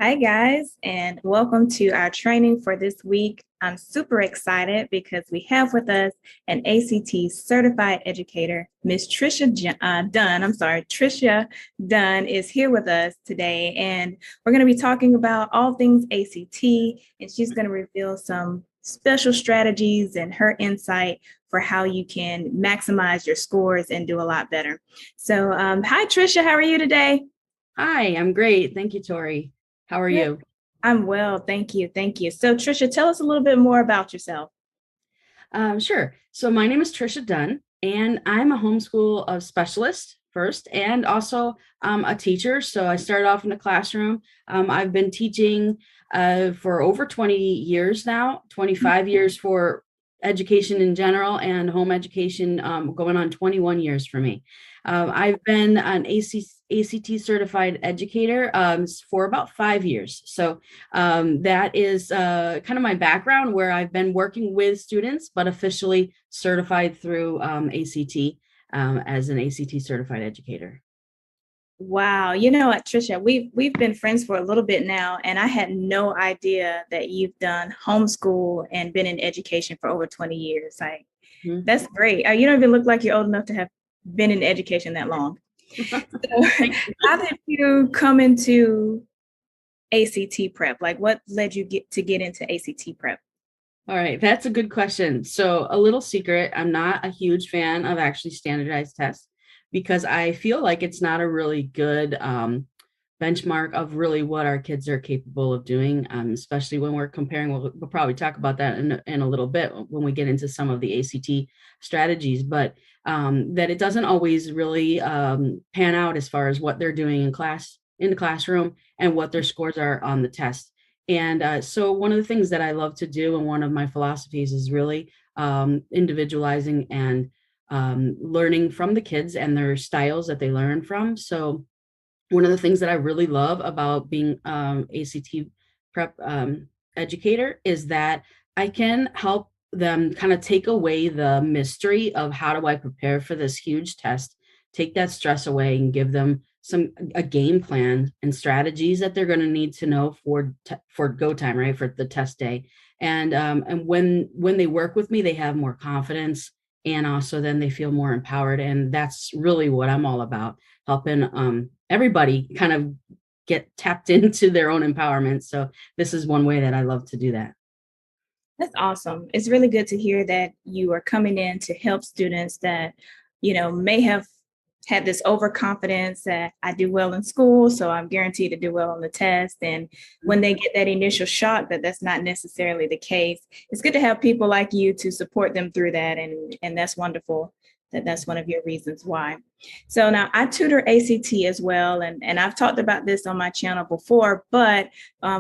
Hi, guys, and welcome to our training for this week. I'm super excited because we have with us an ACT certified educator, Miss Dunn. Tricia Dunn is here with us today, and we're going to be talking about all things ACT, and she's going to reveal some special strategies and her insight for how you can maximize your scores and do a lot better. So, hi, Tricia, how are you today? Hi, I'm great. Thank you, Tori. How are Good. you? I'm well. Thank you. Thank you. So, Tricia, tell us a little bit more about yourself. Sure. So my name is Tricia Dunn, and I'm a homeschool specialist first, and also a teacher. So I started off in the classroom. I've been teaching for over 20 years now, 25 years for education in general, and home education going on 21 years for me. I've been an ACT certified educator for about 5 years. So that is kind of my background, where I've been working with students, but officially certified through ACT as an ACT certified educator. Wow. You know what, Tricia, we've been friends for a little bit now, and I had no idea that you've done homeschool and been in education for over 20 years. Like, Mhm. that's great. You don't even look like you're old enough to have been in education that long. So, how did you come into ACT prep? Like, what led you to get into ACT prep? All right, that's a good question. So, a little secret, I'm not a huge fan of actually standardized tests because I feel like it's not a really good benchmark of really what our kids are capable of doing, especially when we're comparing. We'll probably talk about that in a little bit when we get into some of the ACT strategies, but that it doesn't always really pan out as far as what they're doing in the classroom and what their scores are on the test. And so one of the things that I love to do, and one of my philosophies, is really individualizing and learning from the kids and their styles that they learn from. So one of the things that I really love about being ACT prep educator is that I can help them kind of take away the mystery of how do I prepare for this huge test, take that stress away, and give them a game plan and strategies that they're going to need to know for go time, right, for the test day. And when they work with me, they have more confidence, and also then they feel more empowered. And that's really what I'm all about, helping everybody kind of get tapped into their own empowerment. So this is one way that I love to do that. That's awesome. It's really good to hear that you are coming in to help students that, may have had this overconfidence that I do well in school, so I'm guaranteed to do well on the test. And when they get that initial shock that that's not necessarily the case, it's good to have people like you to support them through that. And that's wonderful that that's one of your reasons why. So now I tutor ACT as well, and I've talked about this on my channel before, but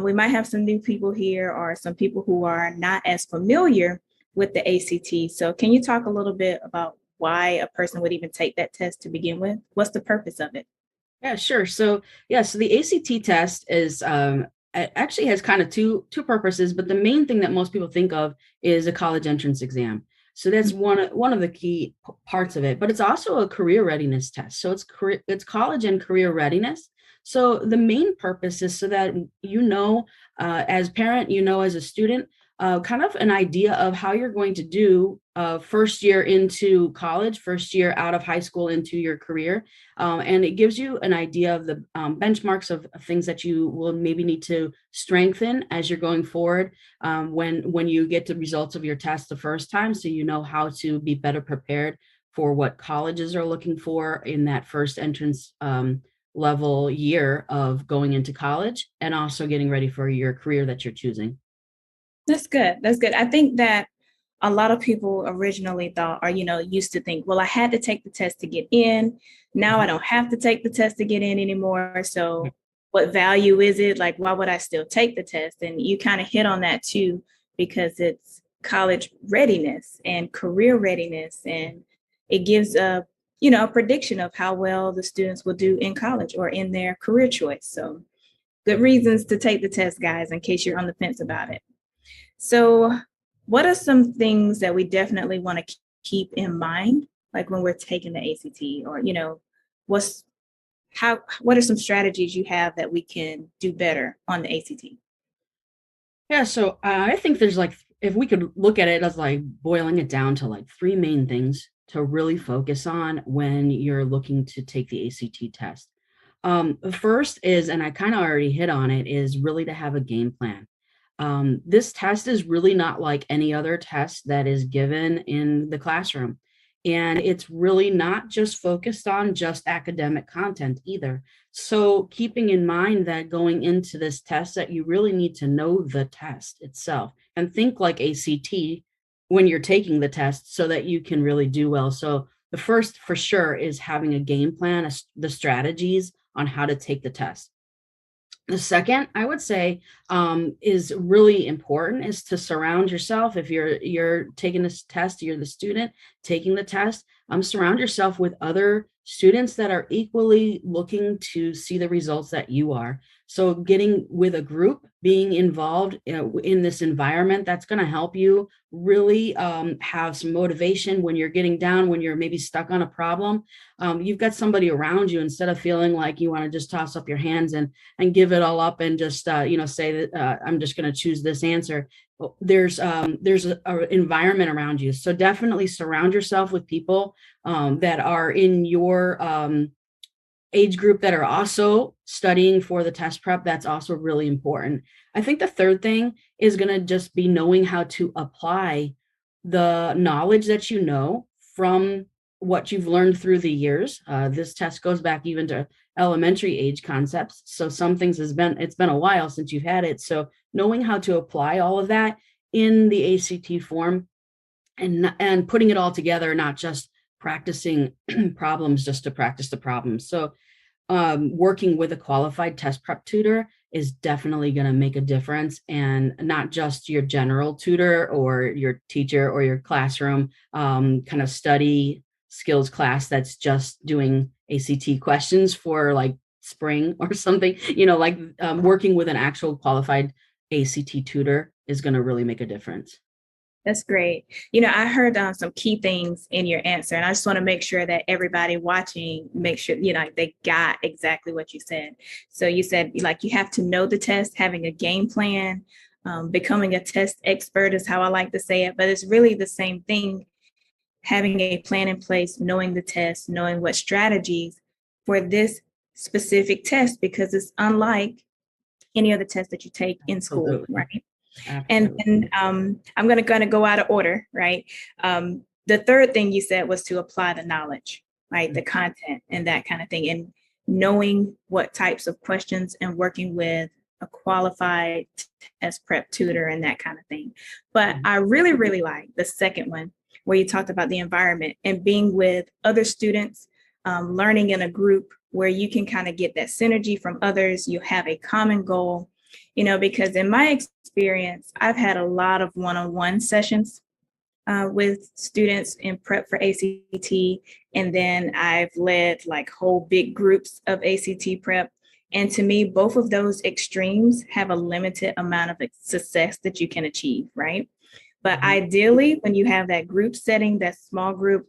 we might have some new people here or some people who are not as familiar with the ACT. So can you talk a little bit about why a person would even take that test to begin with? What's the purpose of it? Yeah, sure. So yeah, so the ACT test is it actually has kind of two purposes, but the main thing that most people think of is a college entrance exam. So that's one of the key parts of it, but it's also a career readiness test. So it's college and career readiness. So the main purpose is so that as parent, as a student, kind of an idea of how you're going to do first year into college, first year out of high school into your career. And it gives you an idea of the benchmarks of things that you will maybe need to strengthen as you're going forward when you get the results of your test the first time, so you know how to be better prepared for what colleges are looking for in that first entrance level year of going into college, and also getting ready for your career that you're choosing. That's good. That's good. I think that a lot of people originally thought, or, used to think, well, I had to take the test to get in. Now I don't have to take the test to get in anymore. So what value is it? Like, why would I still take the test? And you kind of hit on that too, because it's college readiness and career readiness. And it gives a prediction of how well the students will do in college or in their career choice. So good reasons to take the test, guys, in case you're on the fence about it. So, what are some things that we definitely want to keep in mind, like when we're taking the ACT, or what's what are some strategies you have that we can do better on the ACT? Yeah, so I think there's like, if we could look at it as like boiling it down to like three main things to really focus on when you're looking to take the ACT test. First is, and I kind of already hit on it, is really to have a game plan. This test is really not like any other test that is given in the classroom. And it's really not just focused on just academic content either. So keeping in mind that going into this test that you really need to know the test itself and think like ACT when you're taking the test so that you can really do well. So the first for sure is having a game plan, the strategies on how to take the test. The second, I would say, is really important is to surround yourself. If you're taking this test, you're the student taking the test, surround yourself with other students that are equally looking to see the results that you are. So getting with a group, being involved in this environment, that's going to help you really have some motivation when you're getting down, when you're maybe stuck on a problem. You've got somebody around you instead of feeling like you want to just toss up your hands and give it all up and just say that I'm just going to choose this answer. There's an environment around you, so definitely surround yourself with people that are in your age group that are also studying for the test prep. That's also really important. I think the third thing is going to just be knowing how to apply the knowledge that you know from what you've learned through the years. This test goes back even to elementary age concepts. So some things it's been a while since you've had it. So knowing how to apply all of that in the ACT form and putting it all together, not just practicing problems just to practice the problems. So working with a qualified test prep tutor is definitely going to make a difference, and not just your general tutor or your teacher or your classroom kind of study skills class that's just doing ACT questions for like spring or something, working with an actual qualified ACT tutor is going to really make a difference. That's great. I heard some key things in your answer, and I just want to make sure that everybody watching make sure, they got exactly what you said. So you said, like, you have to know the test, having a game plan, becoming a test expert is how I like to say it, but it's really the same thing, having a plan in place, knowing the test, knowing what strategies for this specific test, because it's unlike any other test that you take in school, Absolutely. right? And Absolutely. then I'm going to go out of order, right? The third thing you said was to apply the knowledge, right? The content and that kind of thing, and knowing what types of questions and working with a qualified test prep tutor and that kind of thing. But I really, really like the second one where you talked about the environment and being with other students, learning in a group where you can kind of get that synergy from others. You have a common goal, because in my experience, I've had a lot of one-on-one sessions with students in prep for ACT. And then I've led like whole big groups of ACT prep. And to me, both of those extremes have a limited amount of success that you can achieve, right? But ideally, when you have that group setting, that small group,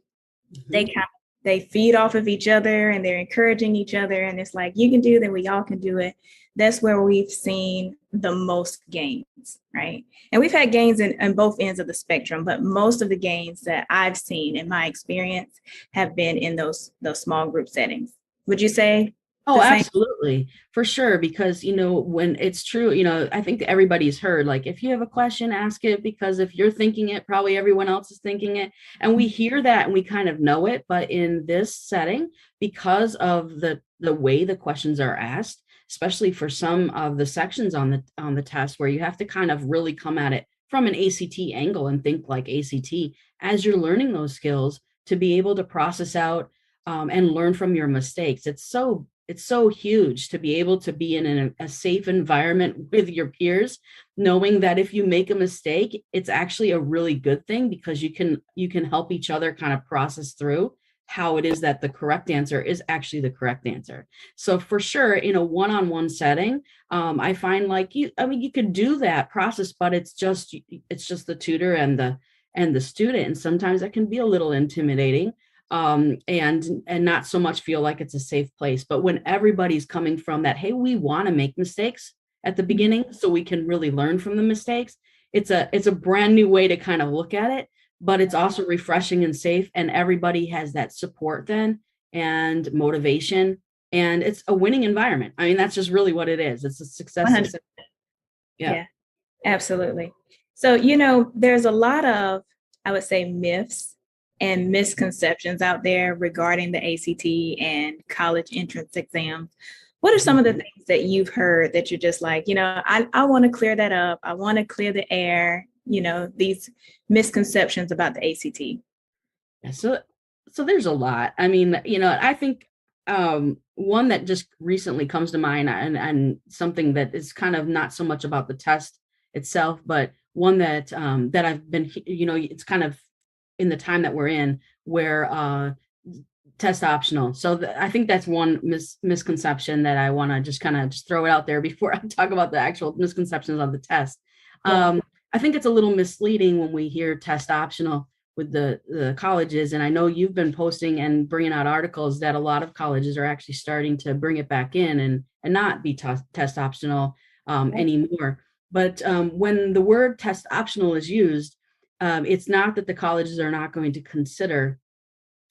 they feed off of each other and they're encouraging each other. And it's like, you can do that, we all can do it. That's where we've seen the most gains, right? And we've had gains in both ends of the spectrum, but most of the gains that I've seen in my experience have been in those small group settings. Would you say? Oh, absolutely. For sure. Because, when it's true, I think everybody's heard, like, if you have a question, ask it, because if you're thinking it, probably everyone else is thinking it. And we hear that and we kind of know it. But in this setting, because of the way the questions are asked, especially for some of the sections on the test where you have to kind of really come at it from an ACT angle and think like ACT as you're learning those skills to be able to process out and learn from your mistakes. It's so huge to be able to be in a safe environment with your peers, knowing that if you make a mistake, it's actually a really good thing, because you can help each other kind of process through how it is that the correct answer is actually the correct answer. So for sure, in a one-on-one setting, I find like you could do that process, but it's just the tutor and the student. And sometimes that can be a little intimidating. and not so much feel like it's a safe place. But when everybody's coming from that, hey, we want to make mistakes at the beginning so we can really learn from the mistakes, it's a brand new way to kind of look at it, but it's also refreshing and safe, and everybody has that support then and motivation, and it's a winning environment. I mean, that's just really what it is. It's a success. 100. Yeah. Yeah, absolutely. So, there's a lot of, I would say, myths and misconceptions out there regarding the ACT and college entrance exams. What are some of the things that you've heard that you're just like, I want to clear that up. I want to clear the air, these misconceptions about the ACT? Yeah, so there's a lot. I mean, I think one that just recently comes to mind, and something that is kind of not so much about the test itself, but one that I've been, it's kind of in the time that we're in where test optional. So I think that's one misconception that I want to just kind of just throw it out there before I talk about the actual misconceptions of the test. I think it's a little misleading when we hear test optional with the colleges. And I know you've been posting and bringing out articles that a lot of colleges are actually starting to bring it back in and not be test optional anymore. But when the word test optional is used, it's not that the colleges are not going to consider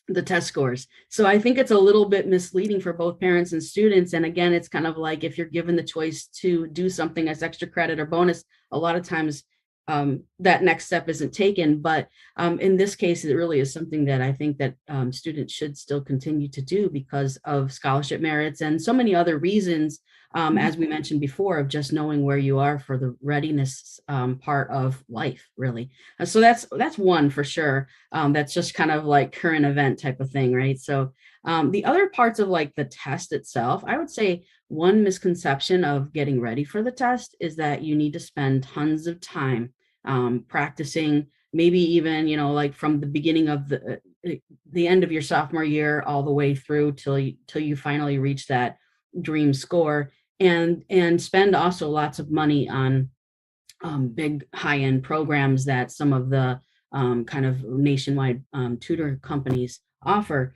the test scores. So I think it's a little bit misleading for both parents and students. And again, it's kind of like if you're given the choice to do something as extra credit or bonus, a lot of times that next step isn't taken. But in this case, it really is something that I think that students should still continue to do because of scholarship merits and so many other reasons, as we mentioned before, of just knowing where you are for the readiness part of life, really. So that's one for sure. That's just kind of like current event type of thing, right? So the other parts of like the test itself, I would say one misconception of getting ready for the test is that you need to spend tons of time practicing, maybe even, like from the beginning of the end of your sophomore year all the way through till you finally reach that dream score, and spend also lots of money on big high-end programs that some of the kind of nationwide tutor companies offer.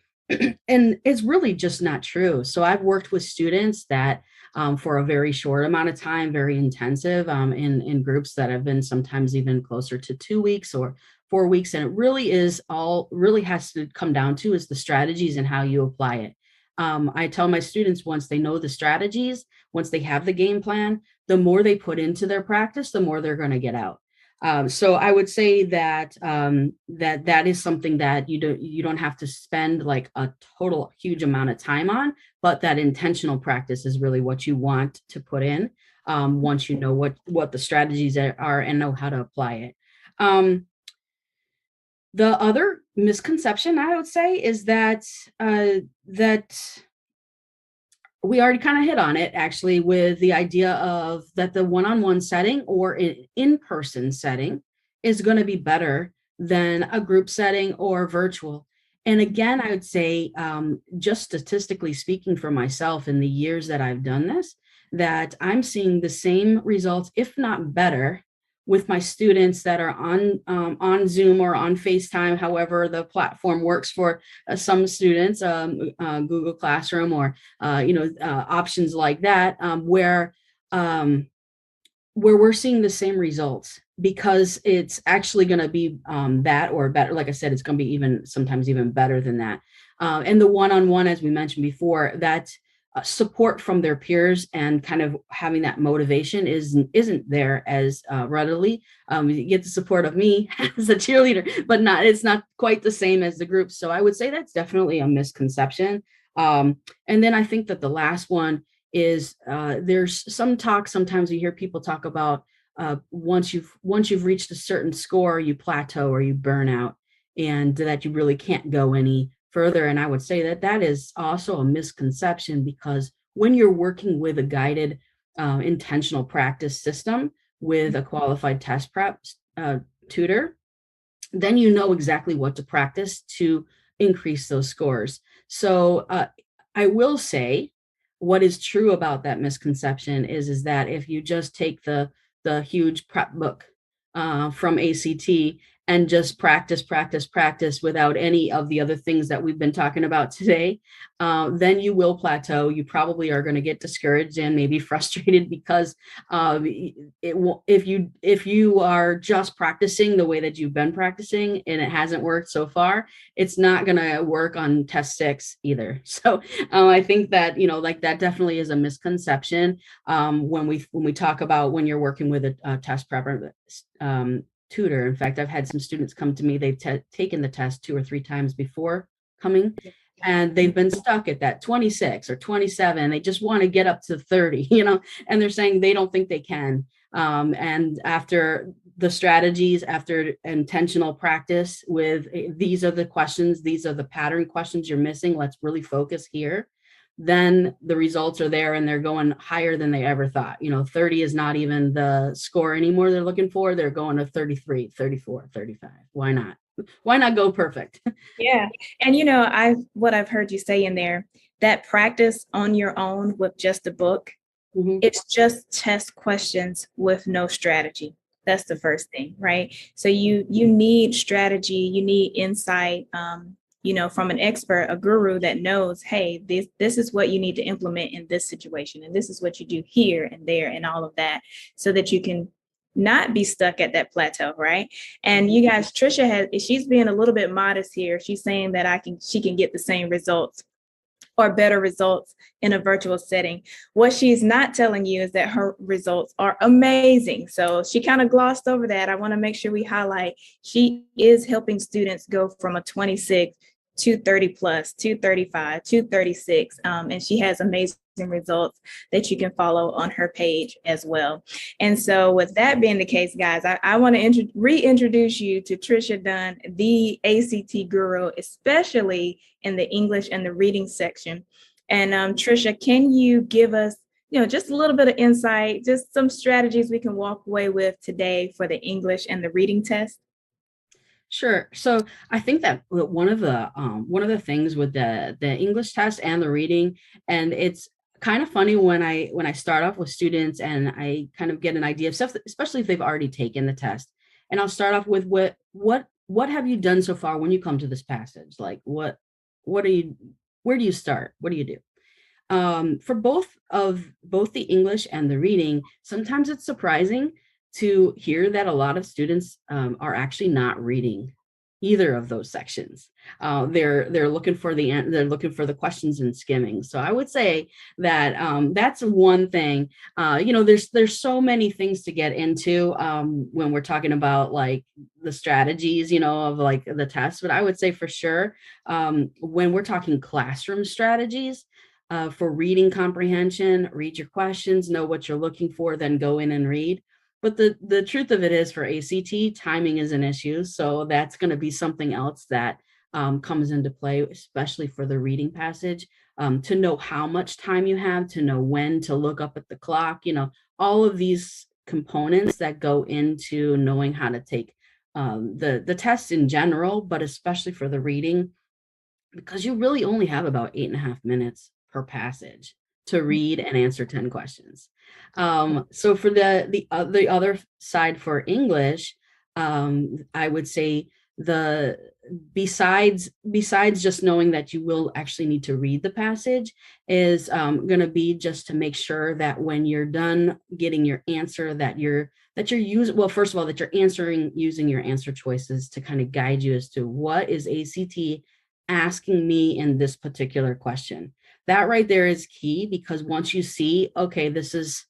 And it's really just not true. So I've worked with students that for a very short amount of time, very intensive in groups that have been sometimes even closer to 2 weeks or 4 weeks. And it really has to come down to is the strategies and how you apply it. I tell my students once they know the strategies, once they have the game plan, the more they put into their practice, the more they're going to get out. So I would say that that is something that you don't have to spend like a total huge amount of time on, but that intentional practice is really what you want to put in once you know what the strategies are and know how to apply it. The other misconception I would say is that we already kind of hit on it actually with the idea of that the one-on-one setting or an in-person setting is going to be better than a group setting or virtual. And again, I would say just statistically speaking for myself in the years that I've done this, that I'm seeing the same results, if not better, with my students that are on Zoom or on FaceTime, however the works for some students, Google Classroom or options like that, where we're seeing the same results because it's actually going to be that or better. Like I said, it's going to be sometimes even better than that. And the one-on-one, as we mentioned before, that support from their peers and kind of having that motivation isn't there as readily. You get the support of me as a cheerleader, but it's not quite the same as the group. So I would say that's definitely a misconception. And then I think that the last one is there's some talk. Sometimes you hear people talk about once you've reached a certain score, you plateau or you burn out, and that you really can't go any further. And I would say that is also a misconception, because when you're working with a guided intentional practice system with a qualified test prep tutor, then you know exactly what to practice to increase those scores. So I will say what is true about that misconception is that if you just take the huge prep book from ACT and just practice without any of the other things that we've been talking about today, then you will plateau. You probably are going to get discouraged and maybe frustrated because it will, if you are just practicing the way that you've been practicing and it hasn't worked so far, it's not going to work on test 6 either. So I think that, like that definitely is a misconception when we talk about when you're working with a test prepper tutor. In fact, I've had some students come to me, they've taken the test 2 or 3 times before coming, and they've been stuck at that 26 or 27. They just want to get up to 30, and they're saying they don't think they can. And after the strategies, after intentional practice with these are the questions, these are the pattern questions you're missing, let's really focus here, then the results are there and they're going higher than they ever thought. 30 is not even the score anymore they're looking for. They're going to 33, 34, 35. Why not? Why not go perfect? Yeah. And what I've heard you say in there, that practice on your own with just a book, it's just test questions with no strategy. That's the first thing, right? So you need strategy, you need insight, from an expert, a guru that knows, hey, this is what you need to implement in this situation, and this is what you do here and there and all of that, so that you can not be stuck at that plateau, right? And you guys, Tricia she's being a little bit modest here. She's saying that she can get the same results or better results in a virtual setting. What she's not telling you is that her results are amazing. So she kind of glossed over that. I want to make sure we highlight she is helping students go from a 26 to 30 plus, to 35, to 36. And she has amazing results that you can follow on her page as well. And so with that being the case, guys, I want to reintroduce you to Tricia Dunn, the ACT guru, especially in the English and the reading section. And Tricia, can you give us just a little bit of insight, just some strategies we can walk away with today for the English and the reading test? Sure. So I think that one of the things with the English test and the reading, and it's kind of funny when I start off with students and I kind of get an idea of stuff, especially if they've already taken the test, and I'll start off with what have you done so far when you come to this passage? Like what are you, where do you start? What do you do? For both the English and the reading, sometimes it's surprising to hear that a lot of students are actually not reading either of those sections. They're looking for the questions and skimming. So I would say that that's one thing. There's so many things to get into when we're talking about like the strategies, of like the test. But I would say for sure when we're talking classroom strategies. For reading comprehension, read your questions, know what you're looking for, then go in and read. But the truth of it is for ACT, timing is an issue. So that's going to be something else that comes into play, especially for the reading passage, to know how much time you have, to know when to look up at the clock, all of these components that go into knowing how to take the test in general, but especially for the reading, because you really only have about 8.5 minutes per passage to read and answer 10 questions. So for the other side for English, I would say besides just knowing that you will actually need to read the passage is going to be just to make sure that when you're done getting your answer that you're using, well, first of all, that you're using your answer choices to kind of guide you as to what is ACT asking me in this particular question. That right there is key, because once you see, okay, this is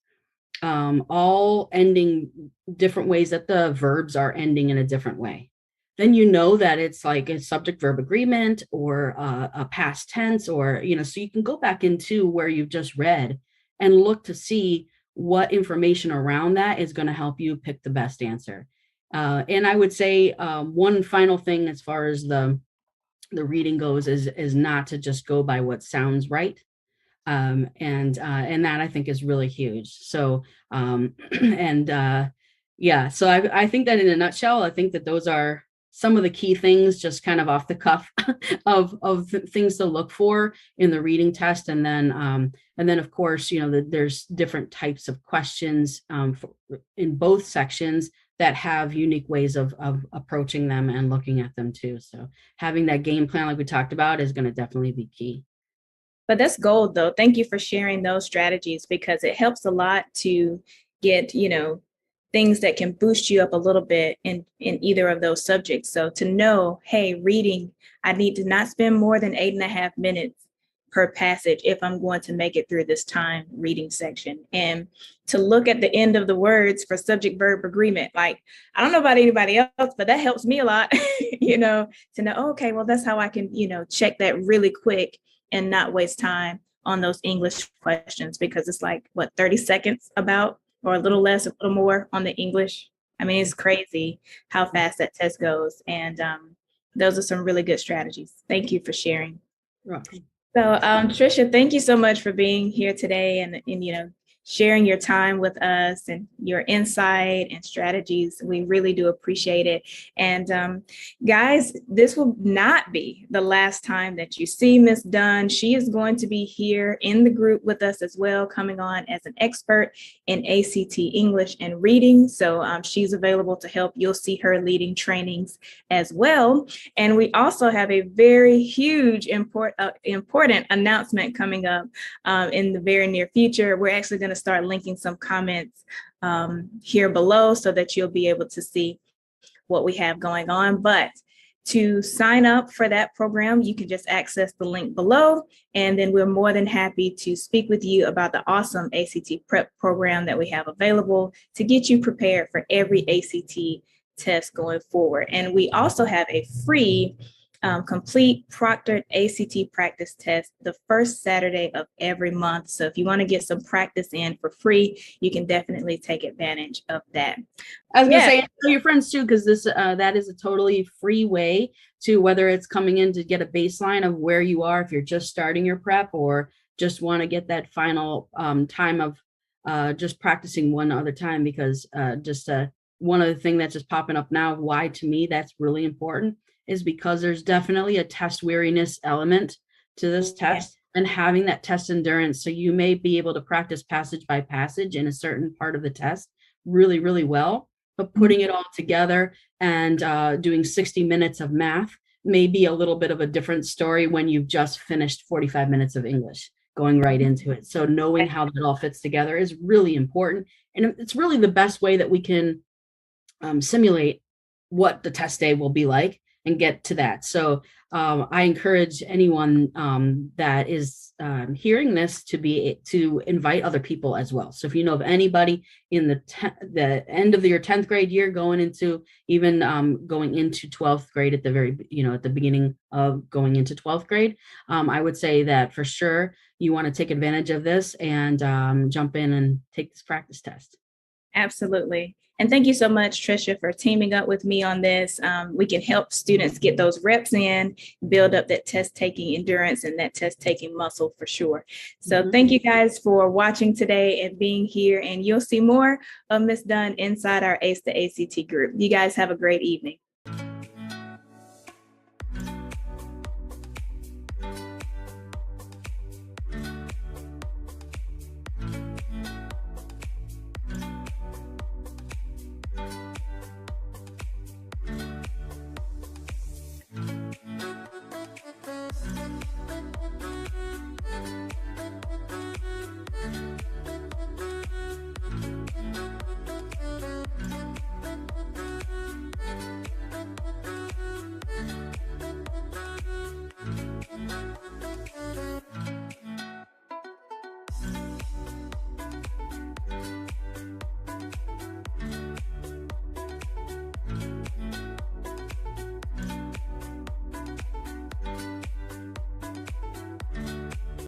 all ending different ways, that the verbs are ending in a different way, then you know that it's like a subject verb agreement or a past tense, or, so you can go back into where you've just read and look to see what information around that is going to help you pick the best answer. And I would say one final thing as far as the reading goes is not to just go by what sounds right. And that I think is really huge. So, yeah, so I think that in a nutshell, I think that those are some of the key things, just kind of off the cuff of things to look for in the reading test. And then of course, there's different types of questions in both sections that have unique ways of approaching them and looking at them too. So having that game plan, like we talked about, is going to definitely be key. But that's gold, though. Thank you for sharing those strategies because it helps a lot to get, things that can boost you up a little bit in either of those subjects. So to know, hey, reading, I need to not spend more than 8.5 minutes per passage if I'm going to make it through this time reading section. And to look at the end of the words for subject verb agreement, like, I don't know about anybody else, but that helps me a lot, to know, okay, well, that's how I can, check that really quick and not waste time on those English questions, because it's like, what, 30 seconds about, or a little less, a little more on the English. I mean, it's crazy how fast that test goes. And those are some really good strategies. Thank you for sharing. Right. So, Tricia, thank you so much for being here today and sharing your time with us and your insight and strategies. We really do appreciate it. And guys, this will not be the last time that you see Miss Dunn. She is going to be here in the group with us as well, coming on as an expert in ACT English and reading. So she's available to help. You'll see her leading trainings as well. And we also have a very huge, important announcement coming up in the very near future. We're actually going to start linking some comments here below so that you'll be able to see what we have going on. But to sign up for that program, you can just access the link below, and then we're more than happy to speak with you about the awesome ACT prep program that we have available to get you prepared for every ACT test going forward. And we also have a free complete proctored ACT practice test the first Saturday of every month. So if you want to get some practice in for free, you can definitely take advantage of that. I was going to say, tell your friends too, because that is a totally free way to, whether it's coming in to get a baseline of where you are, if you're just starting your prep or just want to get that final time of just practicing one other time, because one other thing that's just popping up now, why to me that's really important, is because there's definitely a test weariness element to this test, and having that test endurance. So you may be able to practice passage by passage in a certain part of the test really, really well, but putting it all together and doing 60 minutes of math may be a little bit of a different story when you've just finished 45 minutes of English going right into it. So knowing how that all fits together is really important. And it's really the best way that we can simulate what the test day will be like and get to that. So I encourage anyone that is hearing this to invite other people as well. So if you know of anybody in the end of your 10th grade year, going into even going into 12th grade at the very, at the beginning of going into 12th grade, I would say that for sure you want to take advantage of this and jump in and take this practice test. Absolutely. And thank you so much, Tricia, for teaming up with me on this. We can help students get those reps in, build up that test-taking endurance and that test-taking muscle for sure. So thank you guys for watching today and being here. And you'll see more of Miss Dunn inside our ACE to ACT group. You guys have a great evening.